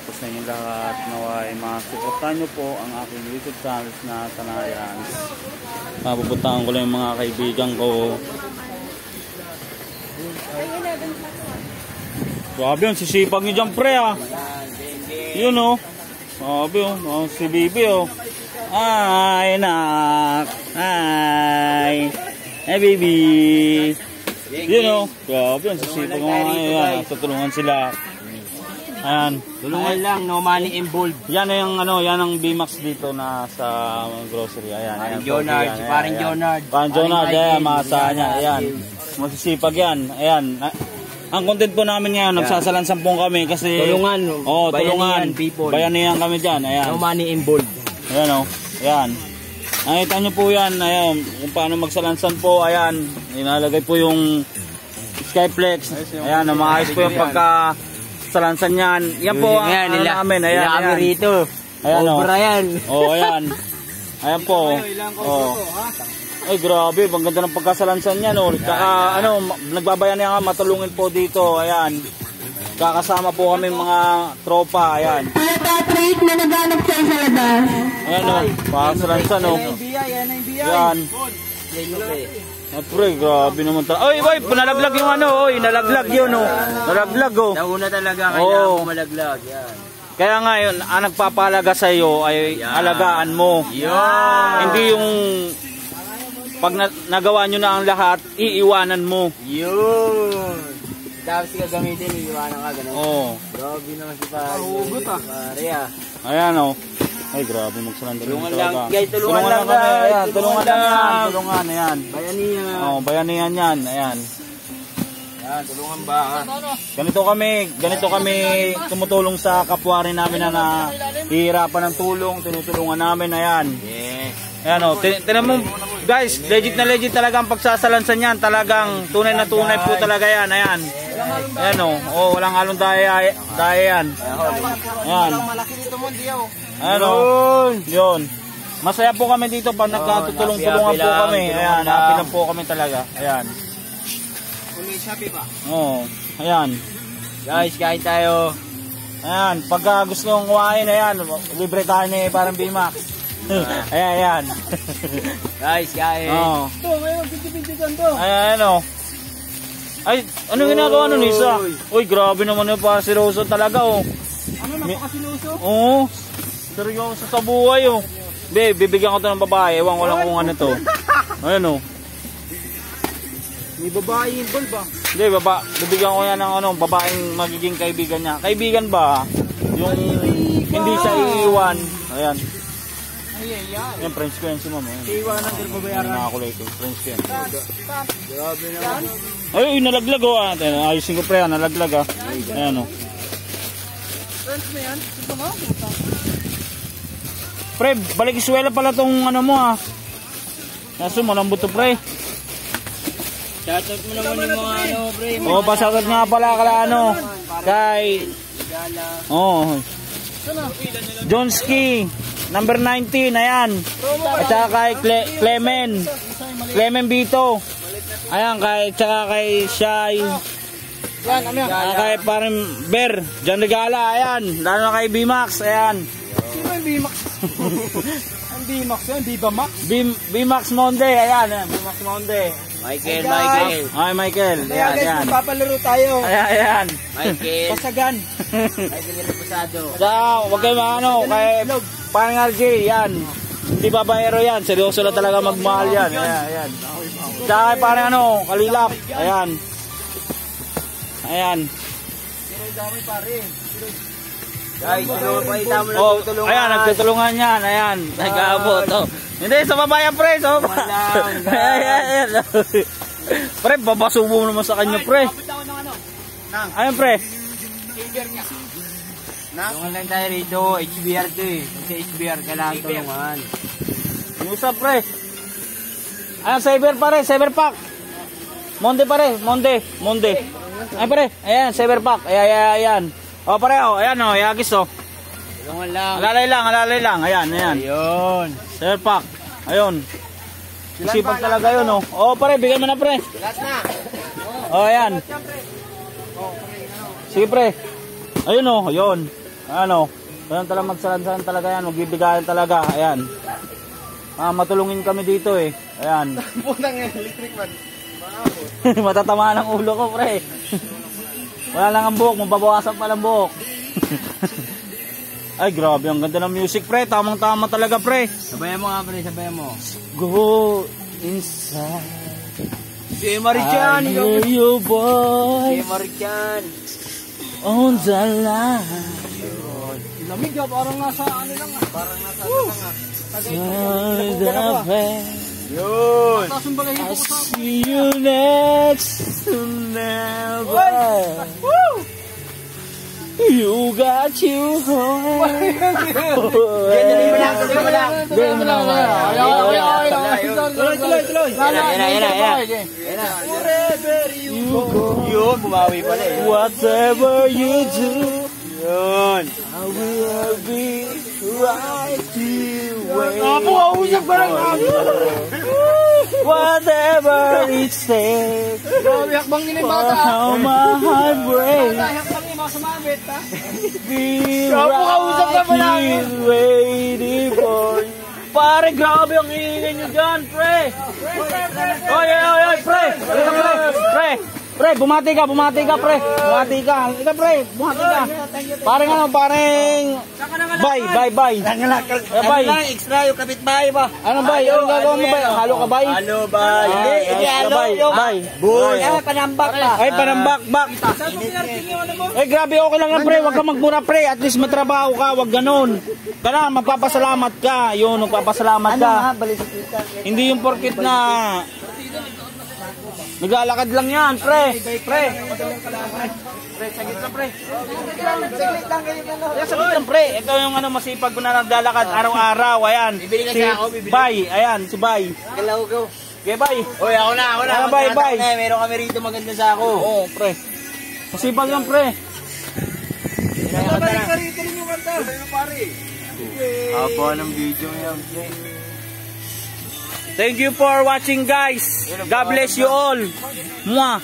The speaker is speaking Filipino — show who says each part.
Speaker 1: tapos na yung lahat. Naway masuportahan nyo po ang aking YouTube channel na Tanayan. Mapupuntahan ko lang yung mga kaibigan ko. Grabe yun, sisipag nyo dyan pre ah. Yun oh. Grabe oh, si Bibi oh. Ay nak. Ay. Hey baby. Yun oh. Grabe yun, sisipag mo ngayon. Tutulungan sila. Ayan.
Speaker 2: Tulungan lang, no money involved.
Speaker 1: Yan yung ano, yan ang B-Max dito na sa grocery. Ayan,
Speaker 2: parang Jonard, si parang Jonard.
Speaker 1: Parang Jonard, ayan, maasahan niya. Ayan. Masisipag yan. Ayan. Ang content po namin ngayon, nagsasalansan po kami kasi
Speaker 2: tulungan.
Speaker 1: Oh, tulungan.
Speaker 2: People.
Speaker 1: Bayanihan kami diyan. Ayan.
Speaker 2: No money involved.
Speaker 1: Ayan oh. Ayan. Nakita niyo po yan. Ayan, kung paano magsalansan po. Ayan. Inalagay po yung Skyflex. Ayan, maayos po yung pagka salansan yan. Yan po ang ano namin. Ayan, ayan.
Speaker 2: Rito.
Speaker 1: Ayan o.
Speaker 2: Ayan.
Speaker 1: Oh, ayan. Ayan po. Oh. Ay, grabe. Ang ganda ng pagkasalansan yan. Oh. Tsaka, ano, nagbabayan niya nga matulungin po dito. Ayan. Kakasama po kami mga tropa. Ayan.
Speaker 3: Patrick na naghanap siya sa labas.
Speaker 1: Ayan o. Pakasalansan o. Ayan. Pre, grabe naman talaga. Oy, boy, nalaglag yung ano, oy, nalaglag yun, oh. Nalaglag, oh.
Speaker 2: Nauna talaga kailangan malaglag, yan.
Speaker 1: Kaya nga yun, ang nagpapalaga sa iyo ay alagaan mo.
Speaker 2: Yan.
Speaker 1: Hindi yung pag nagawa nyo na ang lahat, iiwanan mo.
Speaker 2: Yun. Tapos gagamitin, iiwanan ka, ganun.
Speaker 1: Oo.
Speaker 2: Grabe naman si Pari. Hugot ah. Pari ah.
Speaker 1: Ayan, oh. Ay, grabe magsalandan.
Speaker 2: Tulungan lang, guys, tulungan lang.
Speaker 1: Ayan, tulungan lang yan. Tulungan, ayan.
Speaker 2: Bayanihan.
Speaker 1: Oh, bayanihan yan, ayan.
Speaker 2: Yan, tulungan ba?
Speaker 1: Ganito kami tumutulong sa kapwa rin namin na hihirapan ng tulong, tinutulungan namin, ayan.
Speaker 2: Yeah.
Speaker 1: Ayan o, tinan mo guys, legit na legit talaga ang pagsasalansan yan, talagang tunay na tunay po talaga yan, ayan. Ayan o, oh, walang halong daya yan. Ayan. Ayan o, yun. Masaya po kami dito pag nagkatutulong-tulungan po kami. Ayan, happy lang po kami talaga. Ayan. Oo, ayan.
Speaker 2: Guys, kain tayo.
Speaker 1: Ayan, pagka gusto nong kumain, ayan, libre tayo ni parang B-Max. Ayan, ayan.
Speaker 2: Guys, kain.
Speaker 1: Oo.
Speaker 2: Ito, ngayon, pinti-pintigan to.
Speaker 1: Ayan, ano. Ay, ano ginagawa nun, Isa? Uy, grabe naman yung pasiloso talaga, oh.
Speaker 2: Ano, napakasiloso?
Speaker 1: Oo, seryoso sa buhay, oh. Bibigyan ko to ng babae, ewan ko lang kung ano to. Ayan, oh.
Speaker 2: May babae involved ba?
Speaker 1: Hindi, bibigyan ko yan ng ano, babaeng magiging kaibigan niya. Kaibigan ba? Yung hindi siya iiwan. Ayan. Yan, French ko yan si mama.
Speaker 2: Iiwanan din babayaran.
Speaker 1: Nakakulate, French ko yan.
Speaker 2: Grabe naman.
Speaker 1: Ay, nalaglag oh. Ayusin ko pre, nalaglag ah. Ayan oh.
Speaker 2: French mo yan? Ito mo?
Speaker 1: Pre, balik iswela pala tong ano mo ah. Kaso malambot to pre.
Speaker 2: Shoutout mo naman yung mga ano, pre.
Speaker 1: Oh, pasakot nga pala kala ano. Kay Jonski, number 19, ayan. At saka kay Clemen Bito. Ayan, tsaka kay Shai.
Speaker 2: Yan, ano yan?
Speaker 1: Kay parang Ber, John Regala, ayan. Lalo na kay B-Max, ayan.
Speaker 2: Sino yung B-Max? Ang B-Max yan, B-Max?
Speaker 1: B-Max Monde, ayan. B-Max Monde.
Speaker 2: Michael.
Speaker 1: Ay, Michael. Ayan, ayan.
Speaker 2: Papalaro tayo.
Speaker 1: Ayan.
Speaker 2: Michael.
Speaker 1: Pasagan.
Speaker 2: Michael yung pasado.
Speaker 1: Huwag kayo maano, kay parang RJ, yan. Hindi babayero yan. Seryoso na talaga magmahal yan. Ayan. Tsaka parang ano, Kalilap. Ayan. Ayan.
Speaker 2: Guys, tulungan mo na tutulungan.
Speaker 1: Ayan, nagtutulungan yan. Ayan. Nag-aabot. Hindi, sa babayan pre. Sa babayan. Ayan. Pre, babasubo naman sa kanya pre. Ayan pre.
Speaker 2: Tulungan lang tayo rito. HBR to eh. Kasi HBR kailangan tulungan.
Speaker 1: Usap pre. Ayan, Cyberpack. Monde pare, Monde. Ay pare, ayan, Cyberpack. Ayan. O pare, ayan o, yagis o.
Speaker 2: Tulungan lang.
Speaker 1: Alalay lang. Ayan.
Speaker 2: Ayun.
Speaker 1: Cyberpack. Ayun. Isipag talaga yun o. O pare, bigyan mo na pre.
Speaker 2: Lahat na.
Speaker 1: O ayan. Sige pre. Ayun o, ayun. Ano, ayan talaga magsalansan talaga yan, magbibigayan talaga, ayan. Matulungin kami dito eh, ayan.
Speaker 2: Punang electric man.
Speaker 1: Matatamaan ang ulo ko, pre. Wala lang ang buhok, mababawasan pa lang buhok. Ay, grabe, ang ganda ng music, pre. Tamang-tama talaga, pre.
Speaker 2: Sabayan mo nga, pre, sabayan mo.
Speaker 1: Go inside.
Speaker 2: Si Marichan,
Speaker 1: I hear you, boy.
Speaker 2: Si Marichan.
Speaker 1: On the line.
Speaker 2: Lamig ka, parang nasa ano lang ah. Parang nasa ano lang ah. Yun.
Speaker 1: I see you next to never. You got you home.
Speaker 2: Tuloy. Yun, bumawi pala eh.
Speaker 1: Whatever you do,
Speaker 2: Yun.
Speaker 1: I will be right here waiting.
Speaker 2: Usap ka lang.
Speaker 1: Whatever it takes.
Speaker 2: Grabe, hakbang nila yung
Speaker 1: For
Speaker 2: bata.
Speaker 1: how my heart breaks.
Speaker 2: Hakbang yung mga sumabit ha.
Speaker 1: Be
Speaker 2: kausap ka pa
Speaker 1: right
Speaker 2: namin.
Speaker 1: here waiting for you. Pare, grabe ang ingay nyo dyan, pre. Oy, pre. Pre, bumati ka, pre. Bumati ka. Ika, pre, bumati ka. Parang ano, parang... Bye. Bye.
Speaker 2: Extra yung kapitbahay ba?
Speaker 1: Anong bye? Anong gagawin mo, bye? Halo ka, bye?
Speaker 2: Halo ba? Hindi halo.
Speaker 1: Bye.
Speaker 2: Boy. Panambak pa.
Speaker 1: Ay, panambak. Eh, grabe, okay lang yan, pre. Huwag ka magmura, pre. At least matrabaho ka, huwag ganun. Kaya magpapasalamat ka. Yun, magpapasalamat ka. Hindi yung porkit na... Naglalakad lang yan, pre. Pre, sagit lang, pre. Sagit lang, pre. Ito yung ano, masipag ko na naglalakad araw-araw. Ayan. Si Bay. Ayan, si Bay.
Speaker 2: Go.
Speaker 1: Okay, Bay.
Speaker 2: Oy, ako na.
Speaker 1: Ano, Bay?
Speaker 2: Meron kami rito maganda sa ako.
Speaker 1: Oo, pre. Masipag lang, pre.
Speaker 2: Balik ka rito rin yung kanta. Pare. Haba ng video yan.
Speaker 1: Thank you for watching, guys. God bless you all. Mwah.